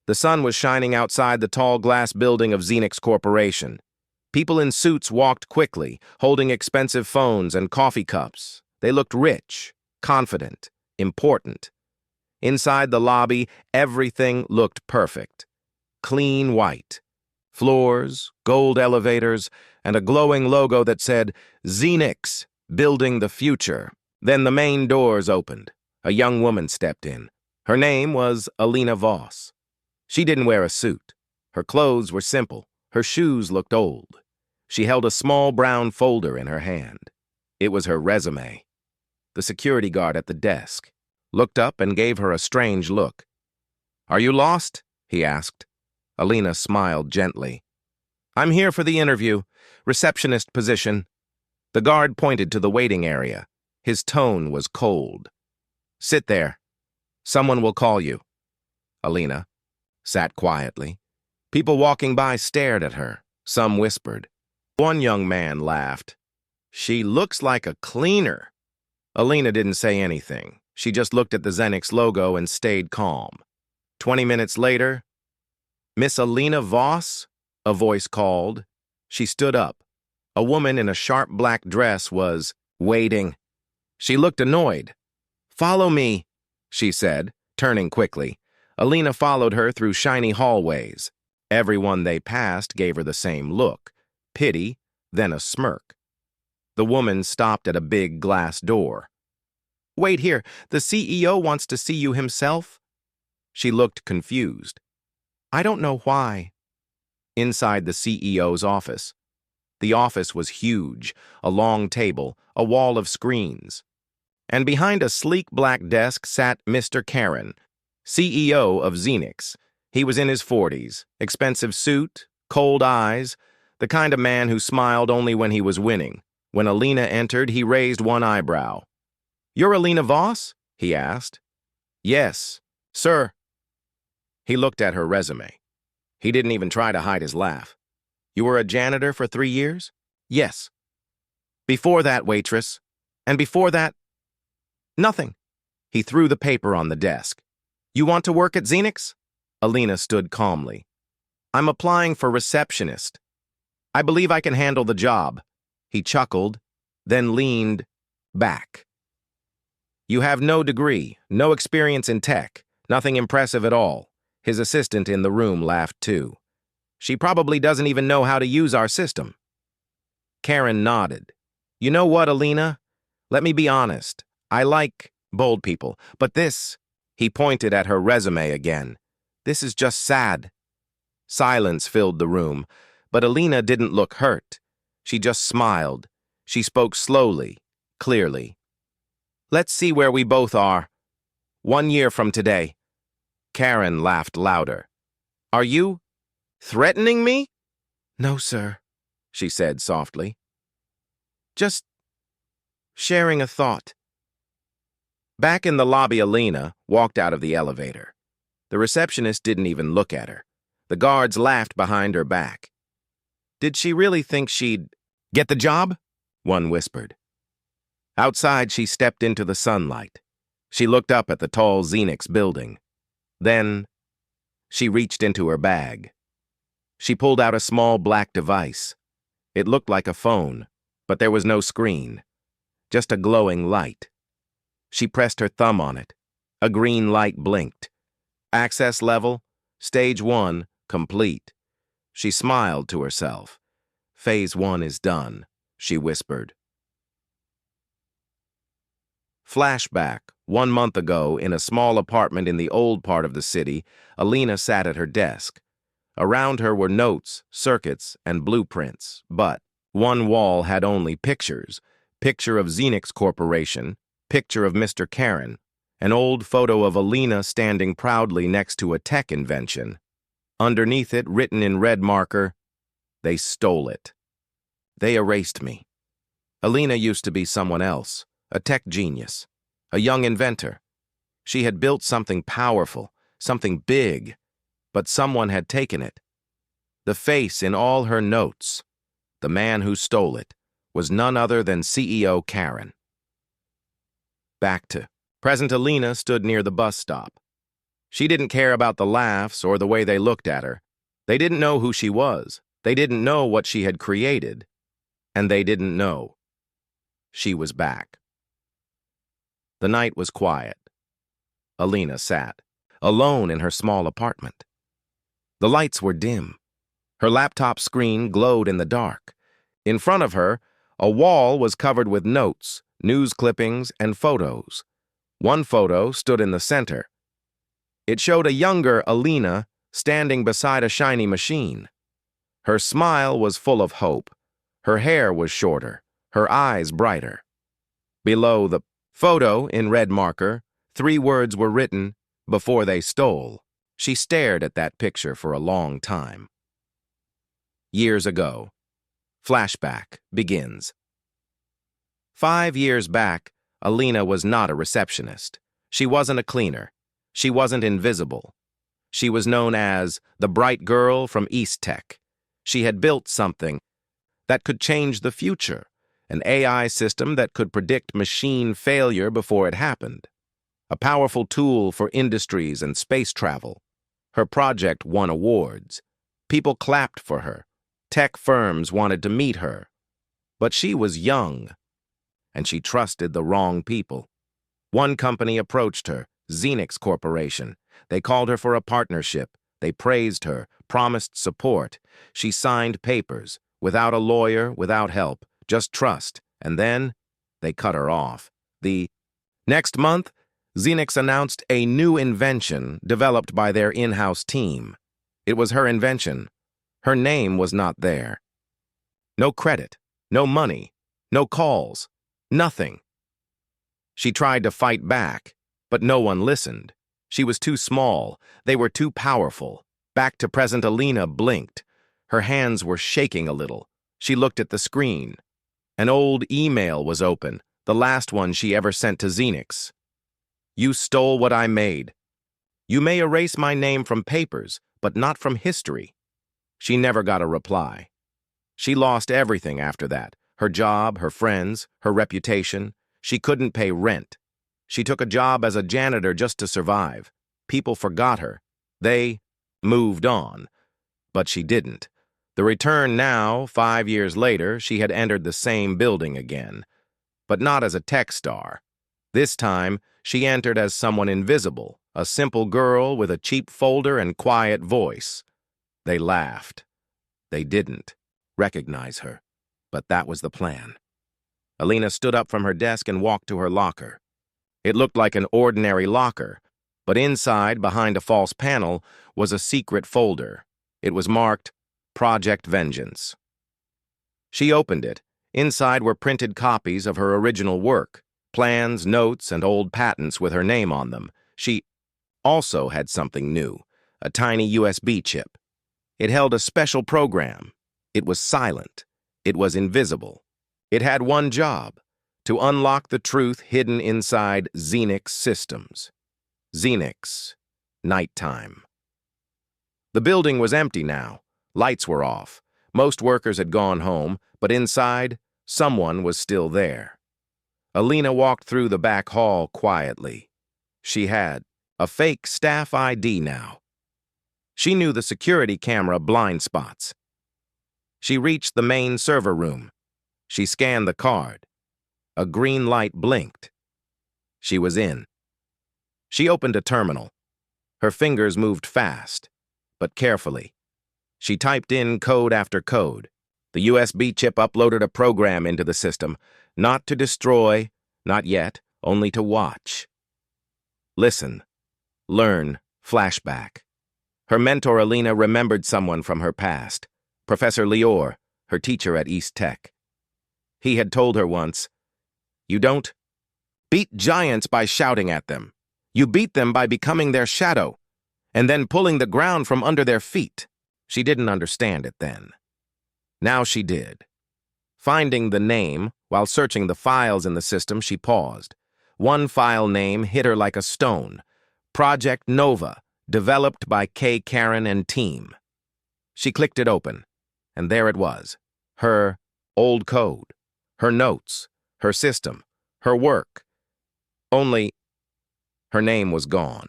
The sun was shining outside the tall glass building of Xenix Corporation. People in suits walked quickly, holding expensive phones and coffee cups. They looked rich, confident, important. Inside the lobby, everything looked perfect. Clean white. Floors, gold elevators, and a glowing logo that said, Xenix, building the future. Then the main doors opened. A young woman stepped in. Her name was Alina Voss. She didn't wear a suit. Her clothes were simple. Her shoes looked old. She held a small brown folder in her hand. It was her resume. The security guard at the desk looked up and gave her a strange look. "Are you lost?" he asked. Alina smiled gently. "I'm here for the interview. Receptionist position." The guard pointed to the waiting area. His tone was cold. "Sit there. Someone will call you." Alina sat quietly. People walking by stared at her. Some whispered. One young man laughed. "She looks like a cleaner." Alina didn't say anything. She just looked at the Xenix logo and stayed calm. 20 minutes later, "Miss Alina Voss?" a voice called. She stood up. A woman in a sharp black dress was waiting. She looked annoyed. "Follow me," she said, turning quickly. Alina followed her through shiny hallways. Everyone they passed gave her the same look, pity, then a smirk. The woman stopped at a big glass door. "Wait here, the CEO wants to see you himself." She looked confused. "I don't know why." Inside the CEO's office. The office was huge, a long table, a wall of screens. And behind a sleek black desk sat Mr. Karen, CEO of Xenix. He was in his 40s, expensive suit, cold eyes, the kind of man who smiled only when he was winning. When Alina entered, he raised one eyebrow. "You're Alina Voss?" he asked. "Yes, sir." He looked at her resume. He didn't even try to hide his laugh. "You were a janitor for 3 years?" "Yes." "Before that, waitress. And before that?" "Nothing." He threw the paper on the desk. "You want to work at Xenix?" Alina stood calmly. "I'm applying for receptionist. I believe I can handle the job." He chuckled, then leaned back. "You have no degree, no experience in tech, nothing impressive at all." His assistant in the room laughed too. "She probably doesn't even know how to use our system." Karen nodded. "You know what, Alina? Let me be honest. I like bold people, but this," he pointed at her resume again, "this is just sad." Silence filled the room, but Alina didn't look hurt. She just smiled. She spoke slowly, clearly. "Let's see where we both are. 1 year from today." Karen laughed louder. "Are you threatening me?" "No, sir," she said softly. "Just sharing a thought." Back in the lobby, Alina walked out of the elevator. The receptionist didn't even look at her. The guards laughed behind her back. "Did she really think she'd get the job?" one whispered. Outside, she stepped into the sunlight. She looked up at the tall Xenix building. Then, she reached into her bag. She pulled out a small black device. It looked like a phone, but there was no screen, just a glowing light. She pressed her thumb on it. A green light blinked. Access level, stage 1, complete. She smiled to herself. "Phase 1 is done," she whispered. Flashback. 1 month ago, in a small apartment in the old part of the city, Alina sat at her desk. Around her were notes, circuits, and blueprints, but one wall had only pictures. Picture of Xenix Corporation, picture of Mr. Karen, an old photo of Alina standing proudly next to a tech invention. Underneath it, written in red marker, "They stole it. They erased me." Alina used to be someone else, a tech genius, a young inventor. She had built something powerful, something big, but someone had taken it. The face in all her notes, the man who stole it, was none other than CEO Karen. Back to present. Alina stood near the bus stop. She didn't care about the laughs or the way they looked at her. They didn't know who she was. They didn't know what she had created. And they didn't know she was back. The night was quiet. Alina sat, alone in her small apartment. The lights were dim. Her laptop screen glowed in the dark. In front of her, a wall was covered with notes, news clippings, and photos. One photo stood in the center. It showed a younger Alina standing beside a shiny machine. Her smile was full of hope. Her hair was shorter, her eyes brighter. Below the photo, in red marker, 3 words were written, "Before they stole." She stared at that picture for a long time. Years ago. Flashback begins. 5 years back, Alina was not a receptionist. She wasn't a cleaner. She wasn't invisible. She was known as the bright girl from East Tech. She had built something that could change the future, an AI system that could predict machine failure before it happened, a powerful tool for industries and space travel. Her project won awards. People clapped for her. Tech firms wanted to meet her. But she was young, and she trusted the wrong people. One company approached her, Xenix Corporation. They called her for a partnership. They praised her, promised support. She signed papers, without a lawyer, without help, just trust. And then, they cut her off. The next month, Xenix announced a new invention developed by their in-house team. It was her invention. Her name was not there. No credit, no money, no calls, nothing. She tried to fight back, but no one listened. She was too small. They were too powerful. Back to present Alina blinked. Her hands were shaking a little. She looked at the screen. An old email was open, the last one she ever sent to Xenix. "You stole what I made. You may erase my name from papers, but not from history." She never got a reply. She lost everything after that. Her job, her friends, her reputation. She couldn't pay rent. She took a job as a janitor just to survive. People forgot her. They moved on. But she didn't. The return now, 5 years later, she had entered the same building again. But not as a tech star. This time, she entered as someone invisible, a simple girl with a cheap folder and quiet voice. They laughed. They didn't recognize her, but that was the plan. Alina stood up from her desk and walked to her locker. It looked like an ordinary locker, but inside, behind a false panel, was a secret folder. It was marked Project Vengeance. She opened it. Inside were printed copies of her original work, plans, notes, and old patents with her name on them. She also had something new, a tiny USB chip. It held a special program. It was silent. It was invisible. It had one job, to unlock the truth hidden inside Xenix systems. Xenix, nighttime. The building was empty now. Lights were off. Most workers had gone home, but inside, someone was still there. Alina walked through the back hall quietly. She had a fake staff ID now. She knew the security camera blind spots. She reached the main server room. She scanned the card. A green light blinked. She was in. She opened a terminal. Her fingers moved fast, but carefully. She typed in code after code. The USB chip uploaded a program into the system, not to destroy, not yet, only to watch. Listen. Learn. Flashback. Her mentor Alina remembered someone from her past, Professor Lior, her teacher at East Tech. He had told her once, "You don't beat giants by shouting at them. You beat them by becoming their shadow, and then pulling the ground from under their feet." She didn't understand it then. Now she did. Finding the name, while searching the files in the system, she paused. One file name hit her like a stone. Project Nova, developed by K. Karen and team. She clicked it open, and there it was. Her old code, her notes, her system, her work. Only her name was gone.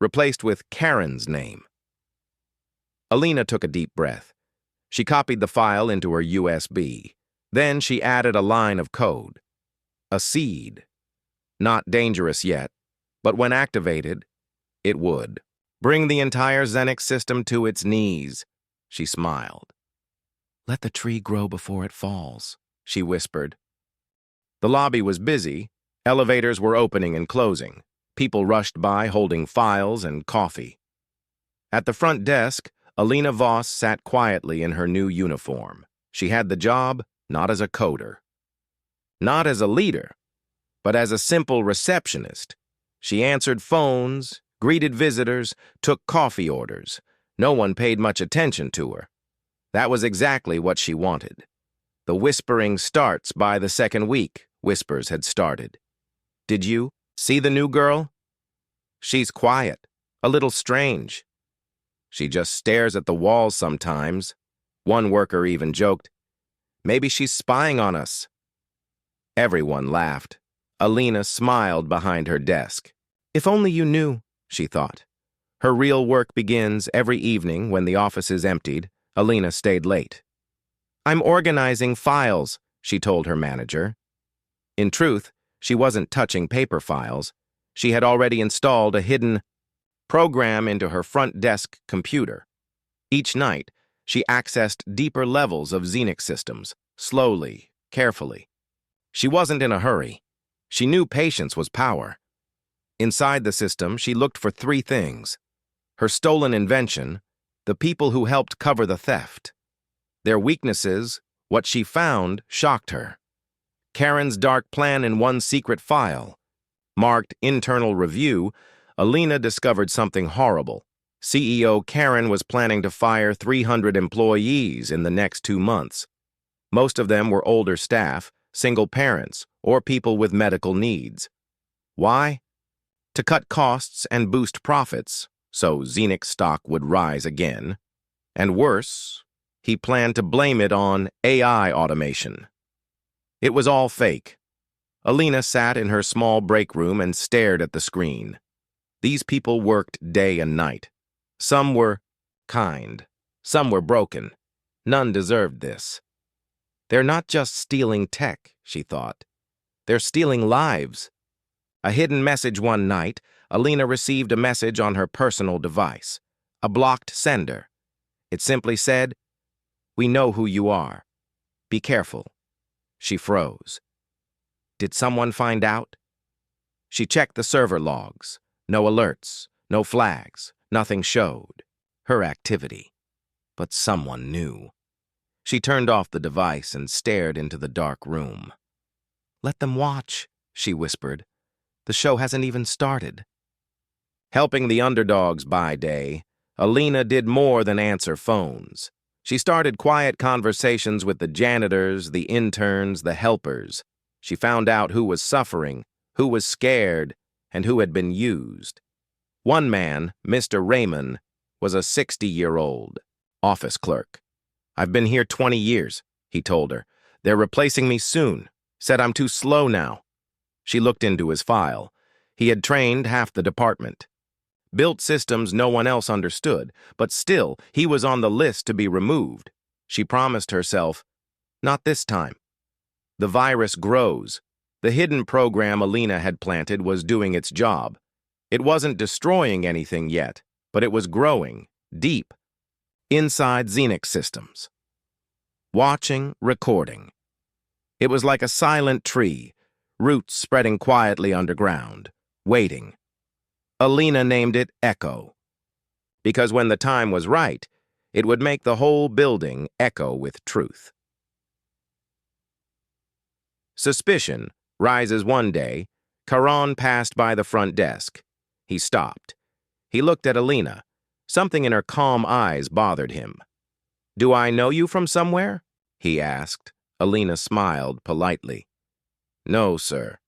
replaced with Karen's name. Alina took a deep breath. She copied the file into her USB. Then she added a line of code. A seed. Not dangerous yet, but when activated, it would. Bring the entire Xenix system to its knees, she smiled. Let the tree grow before it falls, she whispered. The lobby was busy. Elevators were opening and closing. People rushed by holding files and coffee. At the front desk, Alina Voss sat quietly in her new uniform. She had the job not as a coder, not as a leader, but as a simple receptionist. She answered phones, greeted visitors, took coffee orders. No one paid much attention to her. That was exactly what she wanted. The whispering starts by the second week, whispers had started. Did you see the new girl? She's quiet, a little strange. She just stares at the walls sometimes. One worker even joked, maybe she's spying on us. Everyone laughed. Alina smiled behind her desk. If only you knew, she thought. Her real work begins every evening when the office is emptied. Alina stayed late. I'm organizing files, she told her manager. In truth, she wasn't touching paper files. She had already installed a hidden program into her front desk computer. Each night, she accessed deeper levels of Xenix systems, slowly, carefully. She wasn't in a hurry. She knew patience was power. Inside the system, she looked for three things: her stolen invention, the people who helped cover the theft. Their weaknesses, what she found, shocked her. Karen's dark plan in one secret file. Marked internal review, Alina discovered something horrible. CEO Karen was planning to fire 300 employees in the next 2 months. Most of them were older staff, single parents, or people with medical needs. Why? To cut costs and boost profits, so Xenix stock would rise again. And worse, he planned to blame it on AI automation. It was all fake. Alina sat in her small break room and stared at the screen. These people worked day and night. Some were kind. Some were broken. None deserved this. They're not just stealing tech, she thought. They're stealing lives. A hidden message one night, Alina received a message on her personal device. A blocked sender. It simply said, "We know who you are. Be careful." She froze. Did someone find out? She checked the server logs. No alerts, no flags, nothing showed her activity. But someone knew. She turned off the device and stared into the dark room. Let them watch, she whispered. The show hasn't even started. Helping the underdogs by day, Alina did more than answer phones. She started quiet conversations with the janitors, the interns, the helpers. She found out who was suffering, who was scared, and who had been used. One man, Mr. Raymond, was a 60-year-old office clerk. I've been here 20 years, he told her. They're replacing me soon. Said I'm too slow now. She looked into his file. He had trained half the department. Built systems no one else understood, but still, he was on the list to be removed. She promised herself, not this time. The virus grows. The hidden program Alina had planted was doing its job. It wasn't destroying anything yet, but it was growing, deep, inside Xenix systems. Watching, recording. It was like a silent tree, roots spreading quietly underground, waiting. Alina named it Echo, because when the time was right, it would make the whole building echo with truth. Suspicion rises one day. Caron passed by the front desk. He stopped. He looked at Alina. Something in her calm eyes bothered him. Do I know you from somewhere? He asked. Alina smiled politely. No, sir.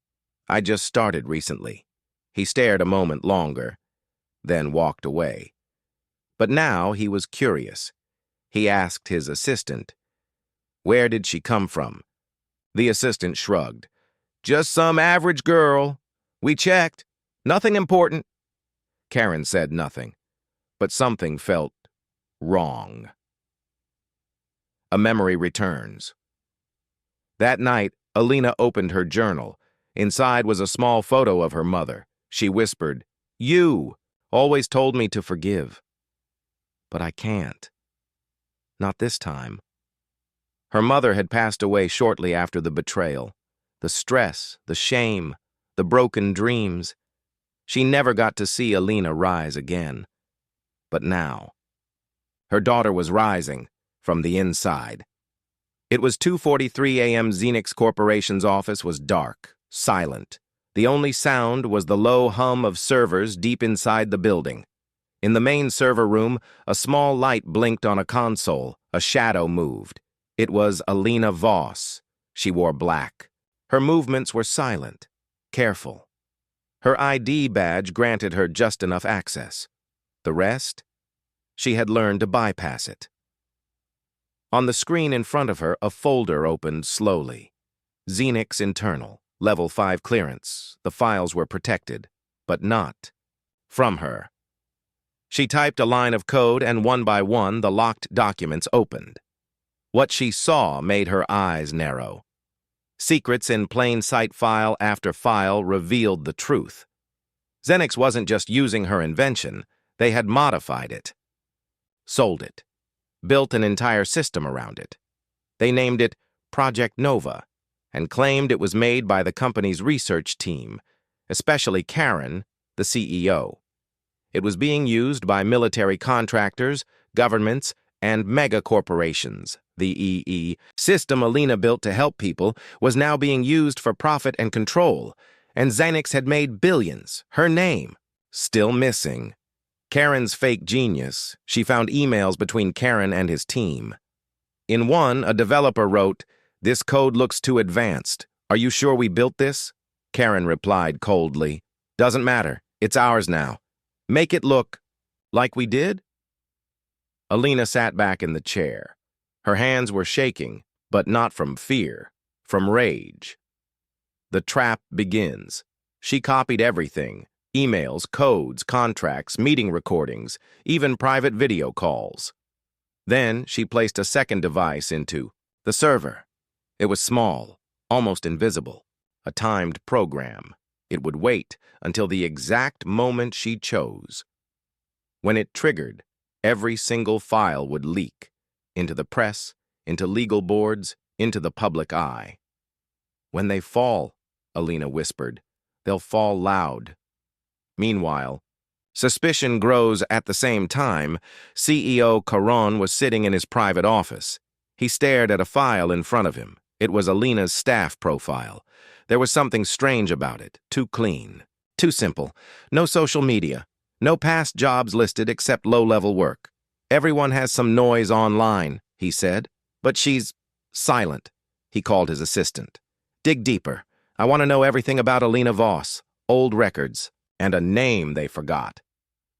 I just started recently. He stared a moment longer, then walked away. But now he was curious. He asked his assistant, where did she come from? The assistant shrugged. Just some average girl. We checked. Nothing important. Karen said nothing, but something felt wrong. A memory returns. That night, Alina opened her journal. Inside was a small photo of her mother. She whispered, "You always told me to forgive. But I can't. Not this time." Her mother had passed away shortly after the betrayal. The stress, the shame, the broken dreams. She never got to see Alina rise again. But now, her daughter was rising from the inside. It was 2:43 a.m. Xenix Corporation's office was dark, silent. The only sound was the low hum of servers deep inside the building. In the main server room, a small light blinked on a console. A shadow moved. It was Alina Voss. She wore black. Her movements were silent, careful. Her ID badge granted her just enough access. The rest? She had learned to bypass it. On the screen in front of her, a folder opened slowly. Xenix Internal, Level 5 clearance. The files were protected, but not from her. She typed a line of code, and one by one, the locked documents opened. What she saw made her eyes narrow. Secrets in plain sight, file after file revealed the truth. Xenix wasn't just using her invention, they had modified it. Sold it. Built an entire system around it. They named it Project Nova and claimed it was made by the company's research team, especially Karen, the CEO. It was being used by military contractors, governments, and mega corporations. The EE system Alina built to help people was now being used for profit and control, and Xenix had made billions. Her name, still missing. Karen's fake genius. She found emails between Karen and his team. In one, a developer wrote, "This code looks too advanced. Are you sure we built this?" Karen replied coldly, "Doesn't matter. It's ours now. Make it look like we did?" Alina sat back in the chair. Her hands were shaking, but not from fear, from rage. The trap begins. She copied everything. Emails, codes, contracts, meeting recordings, even private video calls. Then she placed a second device into the server. It was small, almost invisible, a timed program. It would wait until the exact moment she chose. When it triggered, every single file would leak into the press, into legal boards, into the public eye. "When they fall," Alina whispered, "they'll fall loud." Meanwhile, suspicion grows at the same time. CEO Caron was sitting in his private office. He stared at a file in front of him. It was Alina's staff profile. There was something strange about it. Too clean. Too simple. No social media. No past jobs listed except low-level work. "Everyone has some noise online," he said. "But she's silent," he called his assistant. "Dig deeper. I want to know everything about Alina Voss. Old records. And a name they forgot."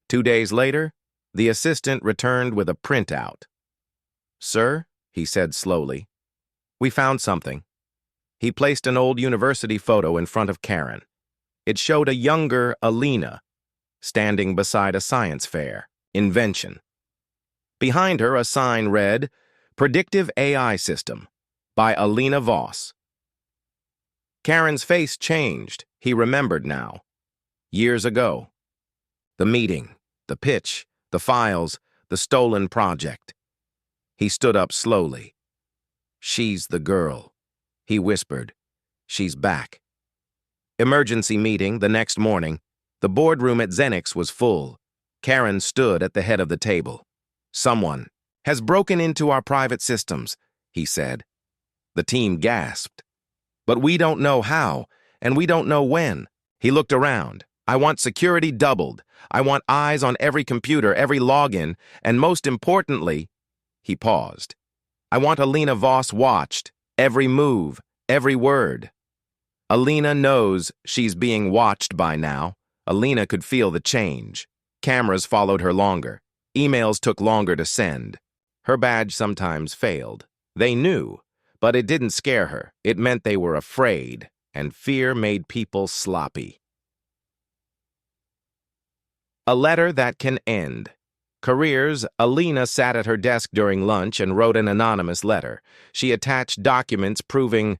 2 days later, the assistant returned with a printout. "Sir," he said slowly, "we found something." He placed an old university photo in front of Karen. It showed a younger Alina standing beside a science fair. Invention. Behind her, a sign read, "Predictive AI System," by Alina Voss. Karen's face changed. He remembered now. Years ago. The meeting, the pitch, the files, the stolen project. He stood up slowly. "She's the girl," he whispered. "She's back." Emergency meeting the next morning. The boardroom at Xenix was full. Karen stood at the head of the table. "Someone has broken into our private systems," he said. The team gasped. "But we don't know how, and we don't know when." He looked around. "I want security doubled. I want eyes on every computer, every login, and most importantly," he paused, "I want Alina Voss watched, every move, every word." Alina knows she's being watched by now. Alina could feel the change. Cameras followed her longer. Emails took longer to send. Her badge sometimes failed. They knew, but it didn't scare her. It meant they were afraid, and fear made people sloppy. A letter that can end. Careers. Alina sat at her desk during lunch and wrote an anonymous letter. She attached documents proving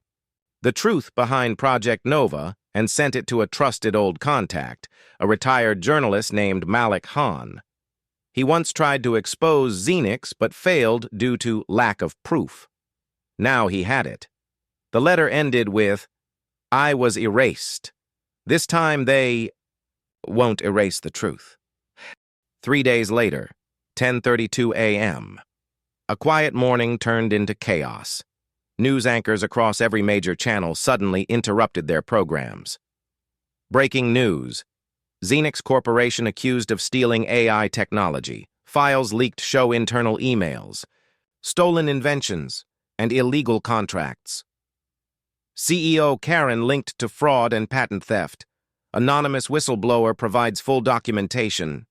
the truth behind Project Nova and sent it to a trusted old contact, a retired journalist named Malik Khan. He once tried to expose Xenix but failed due to lack of proof. Now he had it. The letter ended with, "I was erased. This time they won't erase the truth." 3 days later, 10:32 a.m. A quiet morning turned into chaos. News anchors across every major channel suddenly interrupted their programs. Breaking news. Xenix Corporation accused of stealing AI technology. Files leaked show internal emails. Stolen inventions and illegal contracts. CEO Karen linked to fraud and patent theft. Anonymous whistleblower provides full documentation.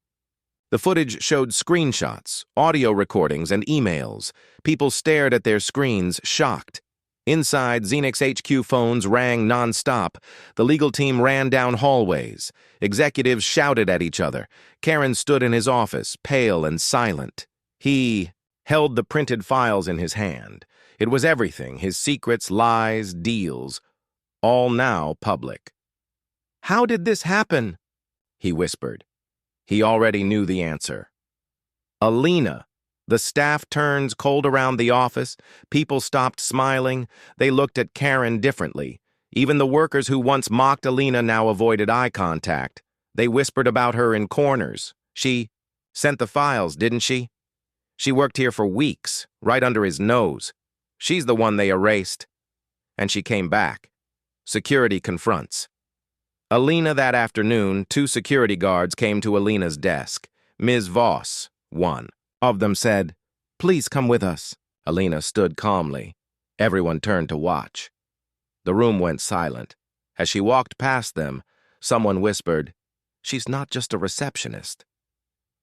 The footage showed screenshots, audio recordings, and emails. People stared at their screens, shocked. Inside, Xenix HQ phones rang non-stop. The legal team ran down hallways. Executives shouted at each other. Karen stood in his office, pale and silent. He held the printed files in his hand. It was everything, his secrets, lies, deals, all now public. "How did this happen?" he whispered. He already knew the answer. Alina. The staff turns cold around the office. People stopped smiling. They looked at Karen differently. Even the workers who once mocked Alina now avoided eye contact. They whispered about her in corners. She sent the files, didn't she? She worked here for weeks, right under his nose. She's the one they erased. And she came back. Security confronts. Alina that afternoon, 2 security guards came to Alina's desk. Ms. Voss, one of them, said, "Please come with us." Alina stood calmly. Everyone turned to watch. The room went silent. As she walked past them, someone whispered, "She's not just a receptionist."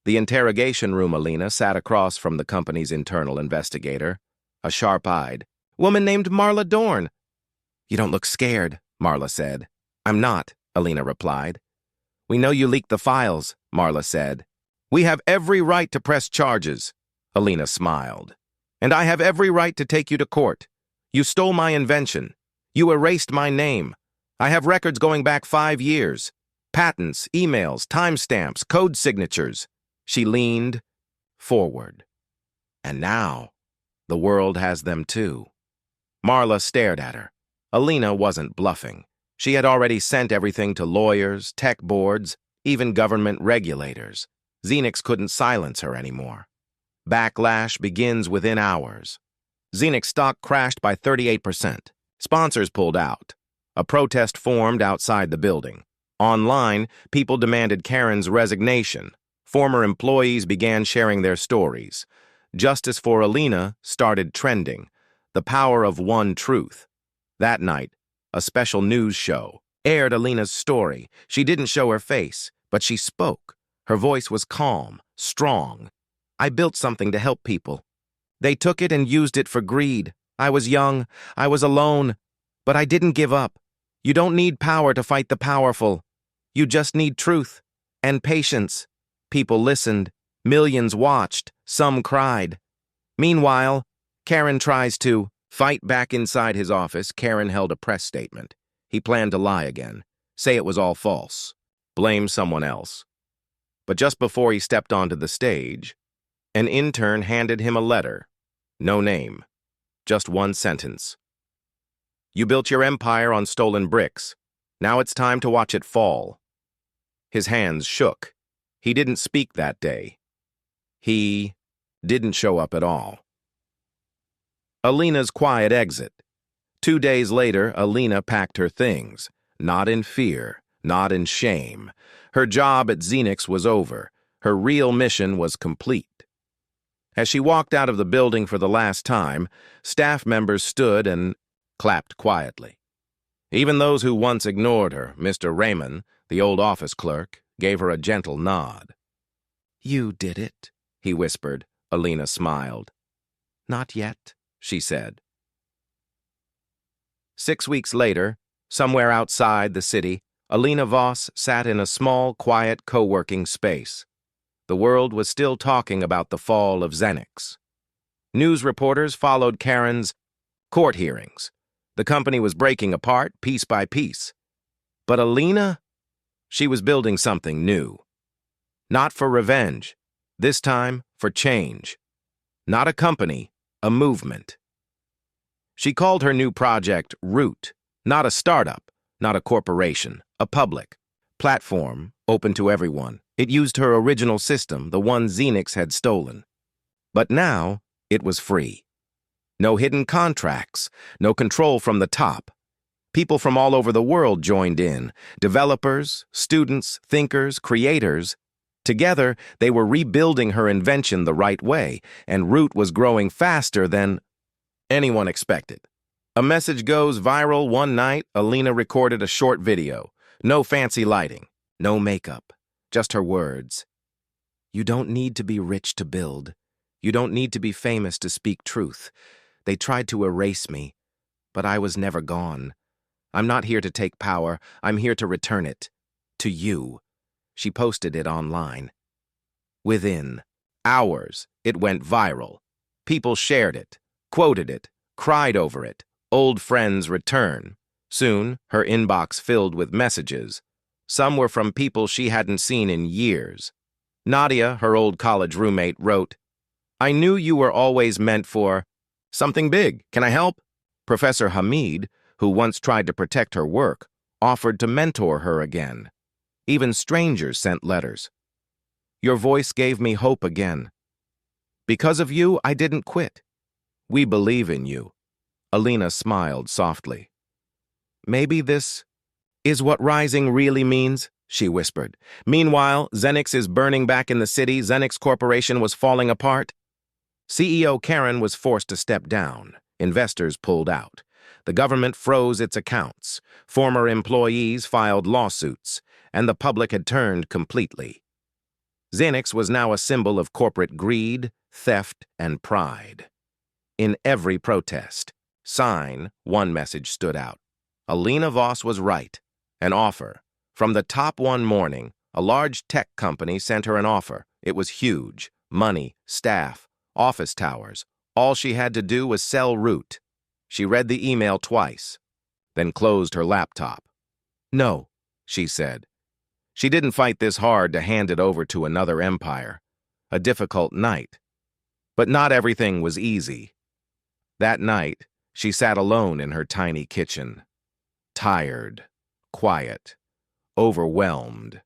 The interrogation room. Alina sat across from the company's internal investigator, a sharp-eyed woman named Marla Dorn. "You don't look scared," Marla said. "I'm not," Alina replied. "We know you leaked the files," Marla said. "We have every right to press charges," Alina smiled. "And I have every right to take you to court. You stole my invention. You erased my name. I have records going back 5 years. Patents, emails, timestamps, code signatures." She leaned forward. "And now, the world has them too." Marla stared at her. Alina wasn't bluffing. She had already sent everything to lawyers, tech boards, even government regulators. Xenix couldn't silence her anymore. Backlash begins within hours. Xenix stock crashed by 38%. Sponsors pulled out. A protest formed outside the building. Online, people demanded Karen's resignation. Former employees began sharing their stories. Justice for Alina started trending. The power of one truth. That night, a special news show aired Alina's story. She didn't show her face, but she spoke. Her voice was calm, strong. "I built something to help people. They took it and used it for greed. I was young, I was alone, but I didn't give up. You don't need power to fight the powerful. You just need truth and patience." People listened. Millions watched. Some cried. Meanwhile, Karen tries to fight back inside his office. Karen held a press statement. He planned to lie again, say it was all false, blame someone else. But just before he stepped onto the stage, an intern handed him a letter. No name, just one sentence. "You built your empire on stolen bricks. Now it's time to watch it fall." His hands shook. He didn't speak that day. He didn't show up at all. Alina's quiet exit. 2 days later, Alina packed her things, not in fear, not in shame. Her job at Xenix was over. Her real mission was complete. As she walked out of the building for the last time, staff members stood and clapped quietly. Even those who once ignored her, Mr. Raymond, the old office clerk, gave her a gentle nod. "You did it," he whispered. Alina smiled. "Not yet," she said. 6 weeks later, somewhere outside the city, Alina Voss sat in a small, quiet co-working space. The world was still talking about the fall of Xenix. News reporters followed Karen's court hearings. The company was breaking apart piece by piece. But Alina, she was building something new. Not for revenge, this time for change. Not a company, a movement. She called her new project Root, not a startup, not a corporation, a public platform open to everyone. It used her original system, the one Xenix had stolen. But now, it was free. No hidden contracts, no control from the top. People from all over the world joined in, developers, students, thinkers, creators. Together, they were rebuilding her invention the right way, and Root was growing faster than anyone expected. A message goes viral one night. Alina recorded a short video. No fancy lighting, no makeup, just her words. You don't need to be rich to build. You don't need to be famous to speak truth. They tried to erase me, but I was never gone. I'm not here to take power. I'm here to return it. To you. She posted it online. Within hours, it went viral. People shared it, quoted it, cried over it. Old friends return. Soon, her inbox filled with messages. Some were from people she hadn't seen in years. Nadia, her old college roommate, wrote, I knew you were always meant for something big. Can I help? Professor Hamid, who once tried to protect her work, offered to mentor her again. Even strangers sent letters. Your voice gave me hope again. Because of you, I didn't quit. We believe in you. Alina smiled softly. Maybe this is what rising really means, she whispered. Meanwhile, Xenix is burning back in the city. Xenix Corporation was falling apart. CEO Karen was forced to step down. Investors pulled out. The government froze its accounts. Former employees filed lawsuits, and the public had turned completely. Xenix was now a symbol of corporate greed, theft, and pride. In every protest, sign, one message stood out. Alina Voss was right. An offer. From the top one morning, a large tech company sent her an offer. It was huge. Money, staff, office towers. All she had to do was sell Root. She read the email twice, then closed her laptop. No, she said. She didn't fight this hard to hand it over to another empire. A difficult night. But not everything was easy. That night, she sat alone in her tiny kitchen. Tired, quiet, overwhelmed.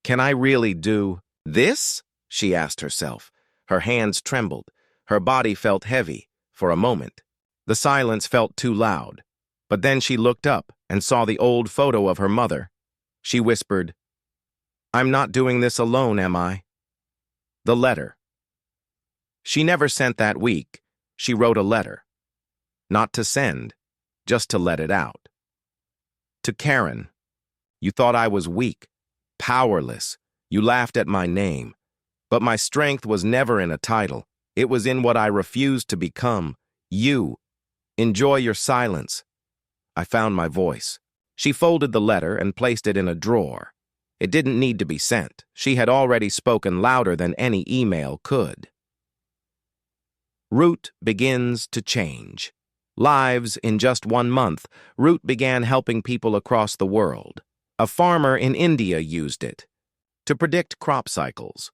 Can I really do this? She asked herself. Her hands trembled. Her body felt heavy. For a moment, the silence felt too loud. But then she looked up and saw the old photo of her mother. She whispered, I'm not doing this alone, am I? The letter. She never sent that week. She wrote a letter. Not to send, just to let it out. To Karen, you thought I was weak, powerless. You laughed at my name. But my strength was never in a title. It was in what I refused to become. You. Enjoy your silence. I found my voice. She folded the letter and placed it in a drawer. It didn't need to be sent. She had already spoken louder than any email could. Root begins to change. Lives in just 1 month, Root began helping people across the world. A farmer in India used it to predict crop cycles.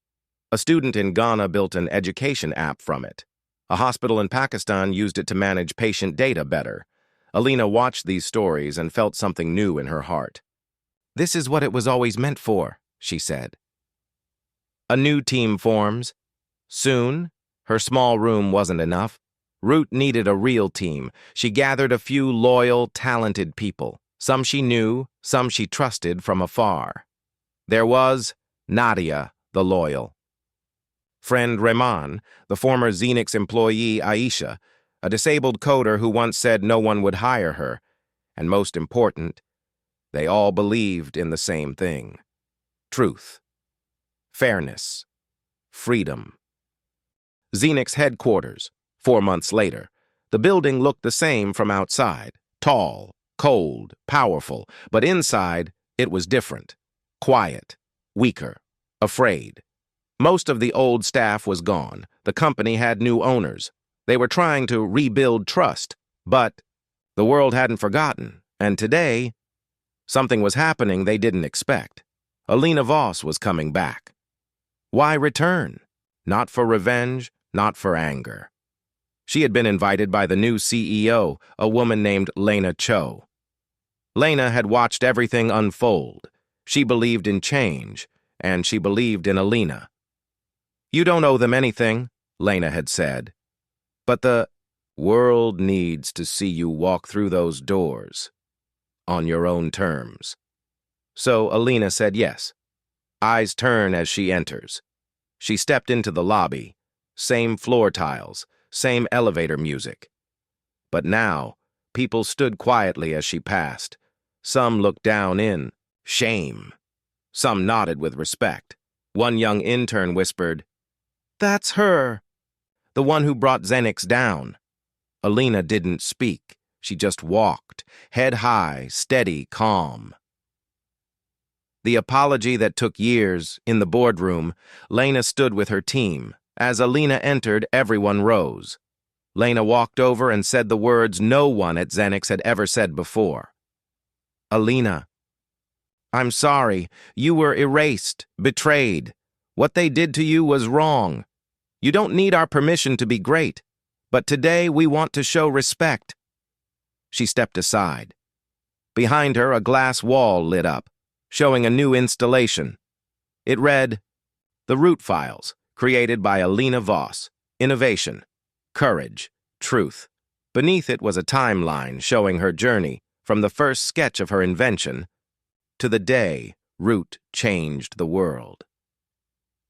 A student in Ghana built an education app from it. A hospital in Pakistan used it to manage patient data better. Alina watched these stories and felt something new in her heart. This is what it was always meant for, she said. A new team forms. Soon, her small room wasn't enough. Root needed a real team. She gathered a few loyal, talented people. Some she knew, some she trusted from afar. There was Nadia, the loyal. Friend Rehman, the former Xenix employee Aisha, a disabled coder who once said no one would hire her. And most important, they all believed in the same thing. Truth. Fairness. Freedom. Xenix headquarters. 4 months later. The building looked the same from outside. Tall, cold, powerful. But inside, It was different, quiet, weaker, afraid. Most of the old staff was gone. The company had new owners. They were trying to rebuild trust, but the world hadn't forgotten, and today, something was happening they didn't expect. Alina Voss was coming back. Why return? Not for revenge, not for anger. She had been invited by the new CEO, a woman named Lena Cho. Lena had watched everything unfold. She believed in change, and she believed in Alina. "You don't owe them anything," Lena had said. "But the world needs to see you walk through those doors on your own terms." So Alina said yes. Eyes turn as she enters. She stepped into the lobby. Same floor tiles, same elevator music. But now, people stood quietly as she passed. Some looked down in shame. Some nodded with respect. One young intern whispered, "That's her, the one who brought Xenix down." Alina didn't speak. She just walked, head high, steady, calm. The apology that took years, in the boardroom, Lena stood with her team. As Alina entered, everyone rose. Lena walked over and said the words no one at Xenix had ever said before. "Alina, I'm sorry. You were erased, betrayed. What they did to you was wrong. You don't need our permission to be great, but today we want to show respect." She stepped aside. Behind her, a glass wall lit up, showing a new installation. It read, "The Root Files, created by Alina Voss. Innovation, courage, truth." Beneath it was a timeline showing her journey from the first sketch of her invention to the day Root changed the world.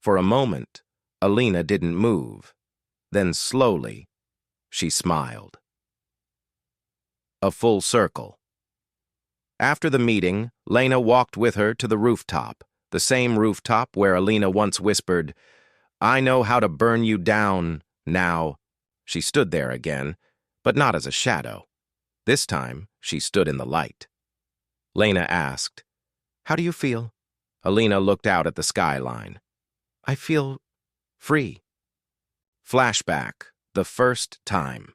For a moment, Alina didn't move. Then slowly, she smiled. A full circle. After the meeting, Lena walked with her to the rooftop, the same rooftop where Alina once whispered, "I know how to burn you down now." She stood there again, but not as a shadow. This time, she stood in the light. Lena asked, "How do you feel?" Alina looked out at the skyline. "I feel free." Flashback, the first time.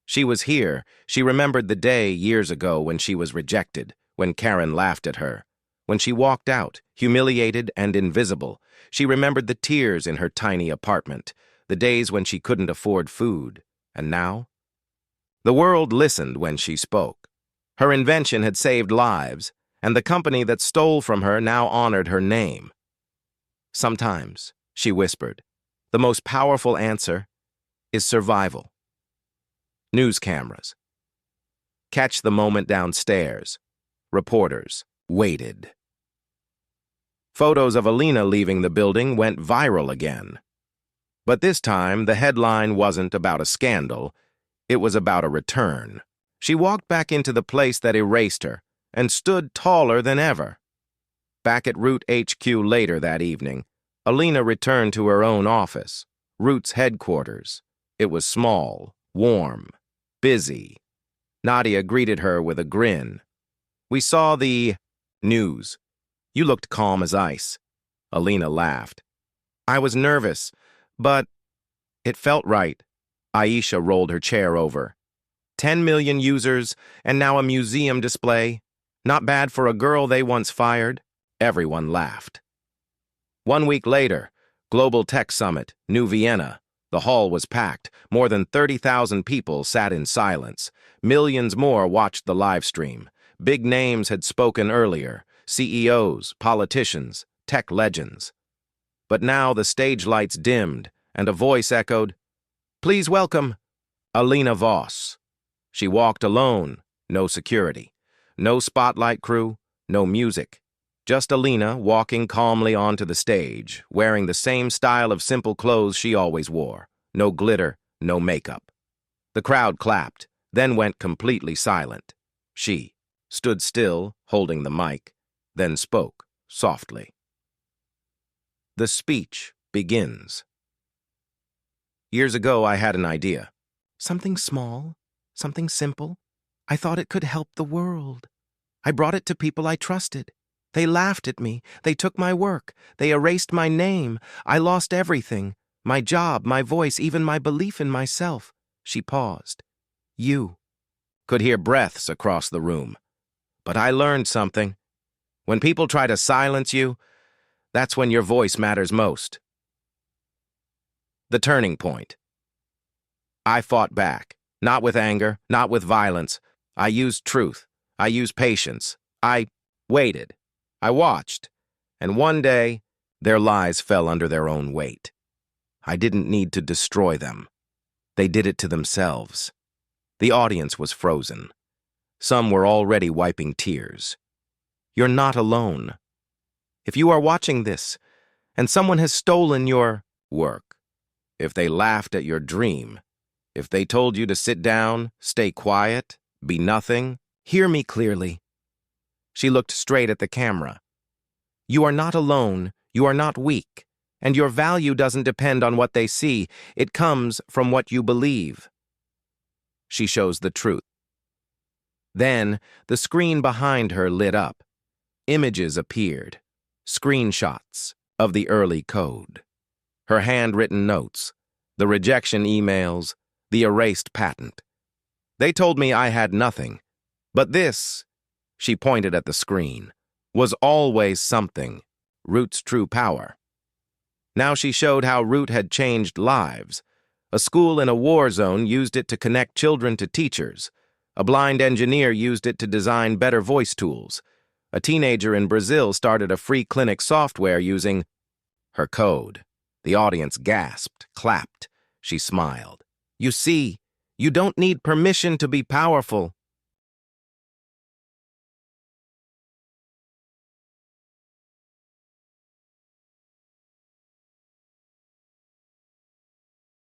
She was here. She remembered the day years ago when she was rejected, when Karen laughed at her. When she walked out, humiliated and invisible. She remembered the tears in her tiny apartment, the days when she couldn't afford food. And now? The world listened when she spoke. Her invention had saved lives, and the company that stole from her now honored her name. "Sometimes," she whispered, "the most powerful answer is survival." News cameras. Catch the moment downstairs. Reporters waited. Photos of Alina leaving the building went viral again. But this time, the headline wasn't about a scandal. It was about a return. She walked back into the place that erased her and stood taller than ever. Back at Root HQ later that evening, Alina returned to her own office, Root's headquarters. It was small, warm, busy. Nadia greeted her with a grin. "We saw the news. You looked calm as ice." Alina laughed. "I was nervous, but it felt right." Aisha rolled her chair over. 10 million users, and now a museum display. Not bad for a girl they once fired. Everyone laughed. 1 week later, Global Tech Summit, New Vienna. The hall was packed. More than 30,000 people sat in silence. Millions more watched the live stream. Big names had spoken earlier. CEOs, politicians, tech legends. But now the stage lights dimmed, and a voice echoed, "Please welcome Alina Voss." She walked alone, no security. No spotlight crew, no music. Just Alina walking calmly onto the stage, wearing the same style of simple clothes she always wore. No glitter, no makeup. The crowd clapped, then went completely silent. She stood still, holding the mic, then spoke softly. The speech begins. "Years ago, I had an idea. Something small, something simple. I thought it could help the world. I brought it to people I trusted. They laughed at me. They took my work. They erased my name. I lost everything. My job, my voice, even my belief in myself. She paused. You. Could hear breaths across the room. But I learned something. When people try to silence you, that's when your voice matters most. The turning point. I fought back. Not with anger, not with violence. I used truth. I used patience. I waited. I watched. And one day, their lies fell under their own weight. I didn't need to destroy them. They did it to themselves. The audience was frozen. Some were already wiping tears. You're not alone. If you are watching this, and someone has stolen your work, if they laughed at your dream, if they told you to sit down, stay quiet, be nothing, hear me clearly. She looked straight at the camera. You are not alone, you are not weak, and your value doesn't depend on what they see, it comes from what you believe. She shows the truth. Then, the screen behind her lit up. Images appeared, screenshots of the early code. Her handwritten notes, the rejection emails, the erased patent. They told me I had nothing, but this, she pointed at the screen, was always something, Root's true power. Now she showed how Root had changed lives. A school in a war zone used it to connect children to teachers. A blind engineer used it to design better voice tools. A teenager in Brazil started a free clinic software using her code. The audience gasped, clapped. She smiled. You see, you don't need permission to be powerful.